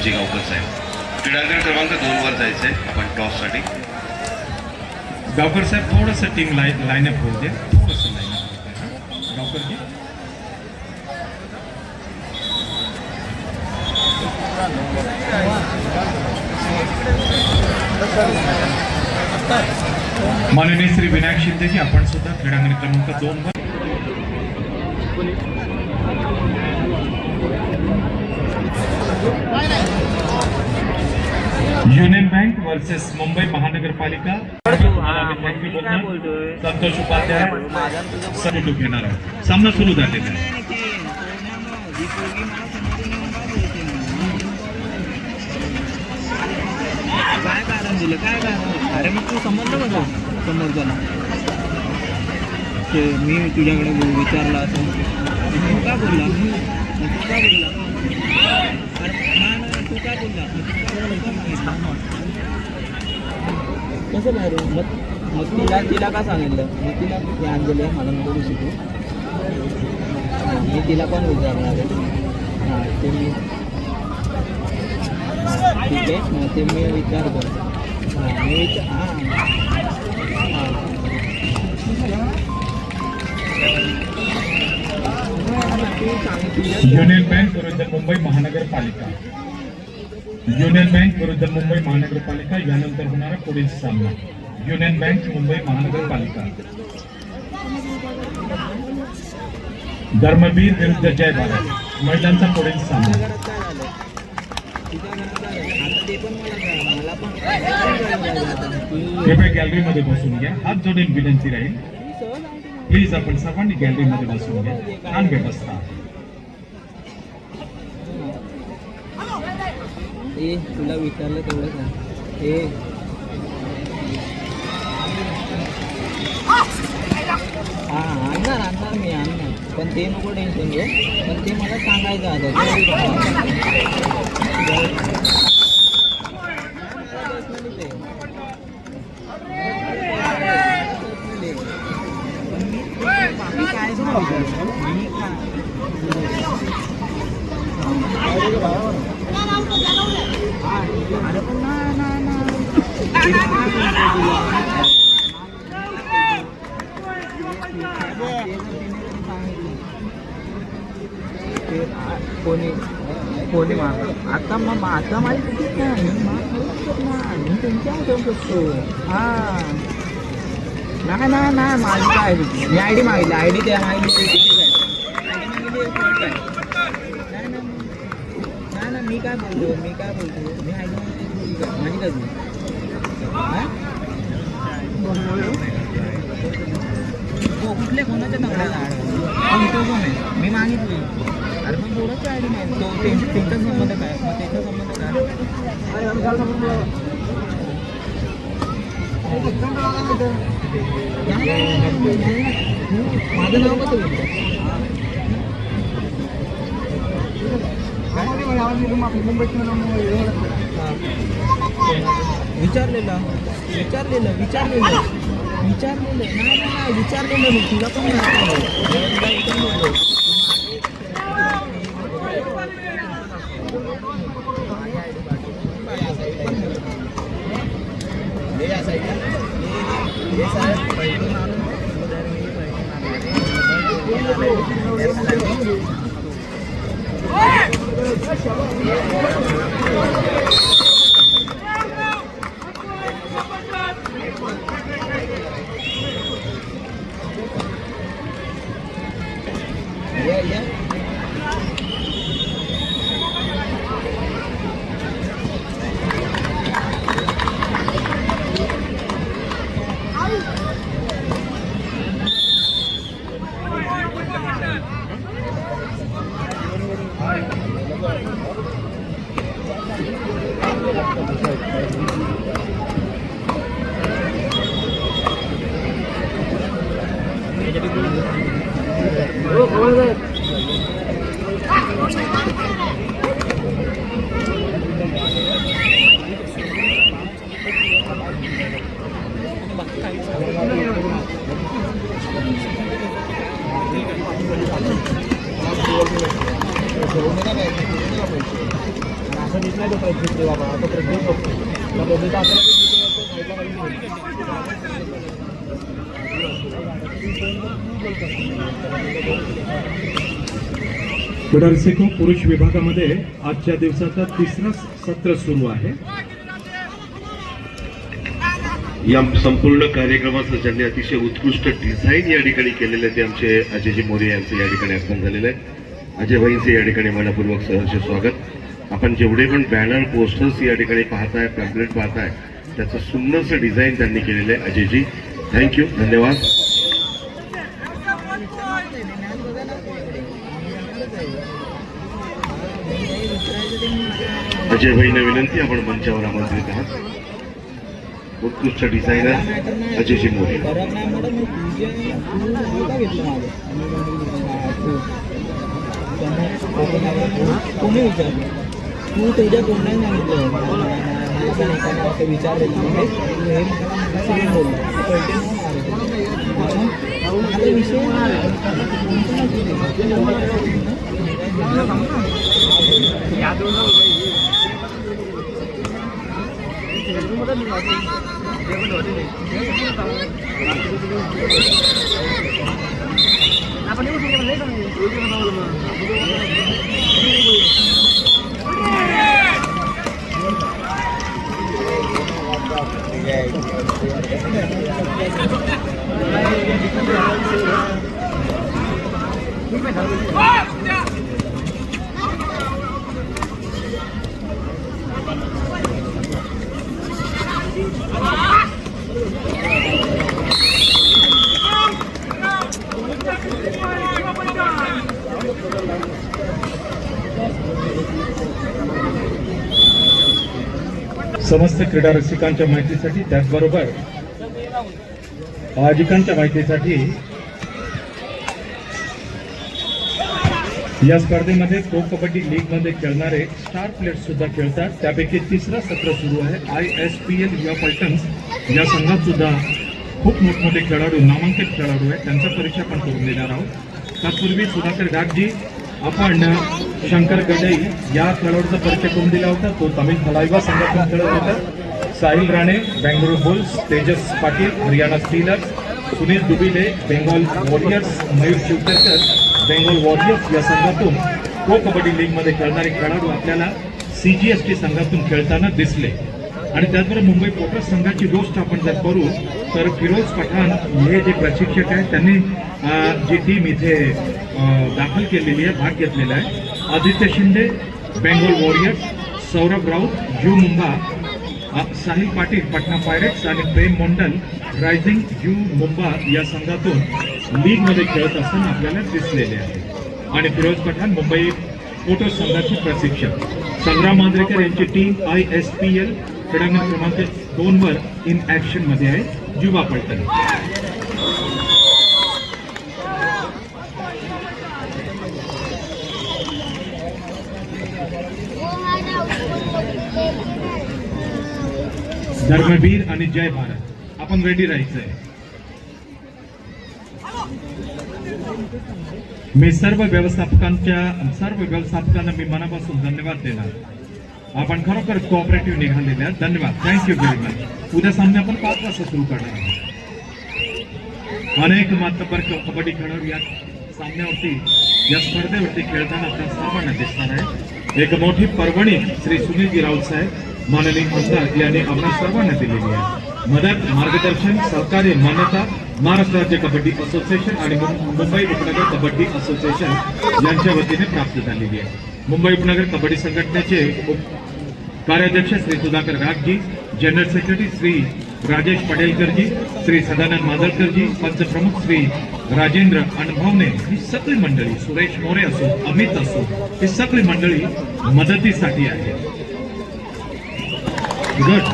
रामजी गावकर साहेब. क्रीडांगण क्रमांक 2 वर जायचं आहे आपण टॉससाठी. गावकर साहेब थोडंसं टीम लाईनअप होऊ दे, थोडंसं लाईनअप गावकरजी. माननीय श्री विनायक शिंदेजी आपण सुद्धा क्रीडांगण क्रमांक 2 वर. युनियन बँक वर्सेस मुंबई महानगरपालिका. संतोष उपाध्याय निवडणूक घेणार आहोत. सामना सुरू झालेला आहे. काय कारण दिलं, काय कारण? अरे मग तू समजलं बघा समोरच्याला मी तुझ्याकडे विचारला असं तू का बोलला, तू का बोलला, अरे ना तू का बोलला, कसं बाहेर मग तिला का सांगितलं, मग तिला अंजली मला नको शिकू, मी तिला पण विचारणार आहे. हां ते मी ठीक आहे मग ते मी विचारतो. हां मी युनियन बँक विरुद्ध मुंबई महानगरपालिका. युनियन बँक विरुद्ध मुंबई महानगरपालिका यानंतर होणारा पुढील सामना युनियन बँक मुंबई महानगरपालिका. धर्मवीर विरुद्ध जय भारत महिलांचा पुढील सामना. कृपया गॅलरीमध्ये बसून घ्या. हात जोडून विनंती राहील प्लीज आपण सर्वांनी गॅलरीमध्ये बसून घ्या. छान व्यवस्था. तुला विचारलं तेवढं सांग. हां आणणार मी आणणार, पण ते नको टेन्शन घेऊ, पण ते मला सांगायचं आता. अरे पण ना कोणी आता मग आता माझी तिकीट नाही, मी तुमच्या जाऊ शकतो. हां नाही माझी काय मी आय डी मागितली, आय डी द्या मागितली ते किती काय नाही मी काय बोलतो मी आय डी माझी काय हां कुठले कोणाच्या नगराला पण तो कोण आहे मी मागितली. अरे पण थोडंच आय डी नाही तो त्यांचा संबंध काय, मग त्याचा संबंध काय. माझं नाव कसं घेतलं विचारलेलं नाही विचारलेलं मी तुला पण असं दिसत नाही तो प्रत्येक बाबा आता प्रत्येक बघतो क्रीडारसिको पुरुष विभागामध्ये आजच्या दिवसाचा तिसरा सत्र सुरू आहे. या संपूर्ण कार्यक्रमाचं ज्यांनी अतिशय उत्कृष्ट डिझाईन या ठिकाणी केलेलं आहे ते आमचे अजयजी मोरे यांचं या ठिकाणी आगमन झालेलं आहे. अजय भाईंचे या ठिकाणी मनपूर्वक सहर्ष स्वागत. आपण जेवढे पण बॅनर पोस्टर्स या ठिकाणी पाहताय, पॅम्पलेट पाहताय, त्याचं सुंदरसं डिझाईन त्यांनी केलेलं आहे. अजयजी थँक्यू, धन्यवाद. अजय भाईंना विनंती, आपण मंचावर आमंत्रित आहात. उत्कृष्ट डिझायनर अजयजी मोरे. कोणी विचारलं तू तुझ्या कोणाला सांगितलं असं विचारलं समस्त क्रीडा रसिकांच्या माहितीसाठी, त्याचबरोबर आयोजकांच्या माहितीसाठी, या स्पर्धेमध्ये प्रो कबड्डी लीग मध्ये खेळणारे स्टार प्लेयर्स सुद्धा खेळतात. त्यापैकी तिसरा सत्र सुरू आहे. ISPL युवा पल्टन्स या संघात सुद्धा खूप मोठमोठे खेळाडू, नामांकित खेळाडू आहेत, त्यांचा परिचय आपण करून देणार आहोत. तत्पूर्वी सुधाकर गागजी, आपण शंकर गडई या खेळाडूचा परिचय करून दिला होता. तो तमिळ थलाइवा संघातून खेळत होता. Sahil Rane Bengaluru Bulls, Tejas Patil Haryana Steelers, Sunil Dubile Bengal Warriors, Mayur Shivshankar Bengal Warriors या संघातून प्रो कबड्डी लीग मध्ये खेळणारे खेळाडू आपल्याला CGST संघातून खेळताना दिसले. आणि त्याचबरोबर मुंबई पोर्टर्स संघाची गोष्ट आपण जर करू तर फिरोज पठाण हे जे प्रशिक्षक आहेत त्यांनी जी टीम इथे दाखल केलेली आहे, भाग घेतलेला आहे. Aditya Shinde Bengal warriors, Saurabh Raut you Mumba, Sahil Patil Patna pirates आणि प्रेम मंडल रायझिंग यू मुंबा या संघातून लीग मध्ये खेळत असताना आपल्याला दिसलेले आहे. आणि फिरोज पठाण मुंबई पोर्टर्स संघाचे प्रशिक्षक. संग्राम मांजरेकर यांची टीम ISPL क्रीडांगण क्रमांक 2 वर इन ऍक्शन मध्ये आहे, युवा पलटण. धर्मवीर आणि जय भारत, आपण रेडी राहायचंय. मी सर्व व्यवस्थापकांना मी मनापासून धन्यवाद देणार. आपण खरोखर कोऑपरेटिव्ह निघालेले आहात, धन्यवाद, थँक्यू व्हेरी मच. उद्या सामने आपण 5 वाजता सुरू करणार आहोत. अनेक मातबर कबड्डी खेळाडू या सामन्यावरती, या स्पर्धेवरती खेळताना आपल्या सर्वांना दिसणार आहे. एक मोठी पर्वणी श्री सुनीलजी राऊत साहेब माननीय आमदार यांनी आपल्या सर्वांना दिलेली आहे. मदत, मार्गदर्शन, सहकार्य, मान्यता महाराष्ट्र राज्य कबड्डी असोसिएशन आणि मुंबई उपनगर कबड्डी असोसिएशन यांच्या वतीने प्राप्त झालेली आहे. मुंबई उपनगर कबड्डी संघटनेचे कार्याध्यक्ष श्री सुधाकर गागजी, जनरल सेक्रेटरी श्री राजेश पडेलकरजी, श्री सदानंद मादळकरजी, पंचप्रमुख श्री राजेंद्र अनुभवने, ही सगळी मंडळी, सुरेश मोरे असो, अमित असो, ही सगळी मंडळी मदतीसाठी आहे. गुड.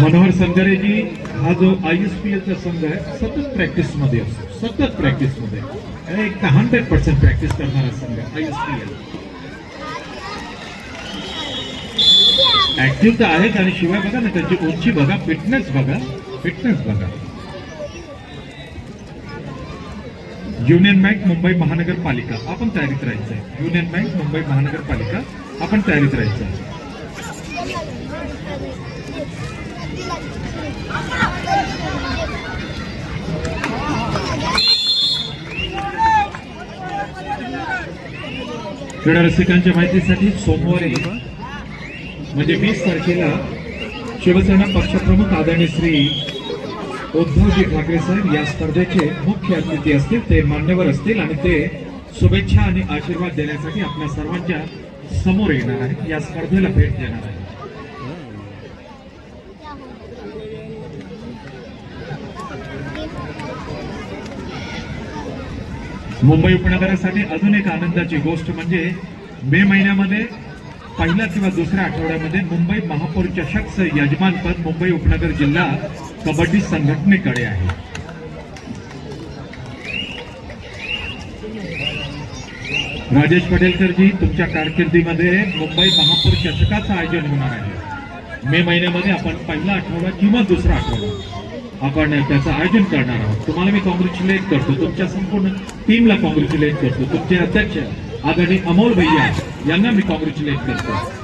मनोहर संगरेजी, हा जो ISPLचा संघ आहे सतत प्रॅक्टिस मध्ये असतो, सतत प्रॅक्टिस मध्ये, एक 100% प्रॅक्टिस करणारा संघ ISPL. ऍक्टिव्ह तर आहेत आणि शिवाय बघा ना त्यांची उंची बघा, फिटनेस बघा, फिटनेस बघा. युनियन बँक मुंबई महानगरपालिका आपण तयारीत राहायचं आहे. युनियन बँक मुंबई महानगरपालिका आपण तयारीत राहायचं आहे. क्रीडा रसिकांच्या माहितीसाठी सोमवारी म्हणजे 20 तारखेला शिवसेना पक्षप्रमुख आदरणीय श्री उद्धवजी ठाकरे साहेब या स्पर्धेचे मुख्य अतिथी असतील. ते मान्यवर असतील आणि ते शुभेच्छा आणि आशीर्वाद देण्यासाठी आपल्या सर्वांच्या समोर येणार आहेत. या स्पर्धेला भेट देणार आहेत. मुंबई उपनगरासाठी अजून एक आनंदाची गोष्ट म्हणजे मे महिन्यामध्ये पहिल्या किंवा दुसऱ्या आठवड्यामध्ये मुंबई महापौर चषकचं यजमानपद मुंबई उपनगर जिल्हा कबड्डी संघटनेकडे आहे. राजेश पटेलकरजी, तुमच्या कारकिर्दीमध्ये मुंबई महापौर चषकाचं आयोजन होणार आहे. मे महिन्यामध्ये आपण पहिला आठवडा किंवा दुसरा आठवडा आपण त्याचं आयोजन करणार आहोत. तुम्हाला मी कॉंग्रॅच्युलेट करतो. तुमच्या संपूर्ण टीमला कॉंग्रॅच्युलेट करतो. तुमचे अध्यक्ष आदरणीय अमोल भैया यांना मी कॉंग्रॅच्युलेट करतो.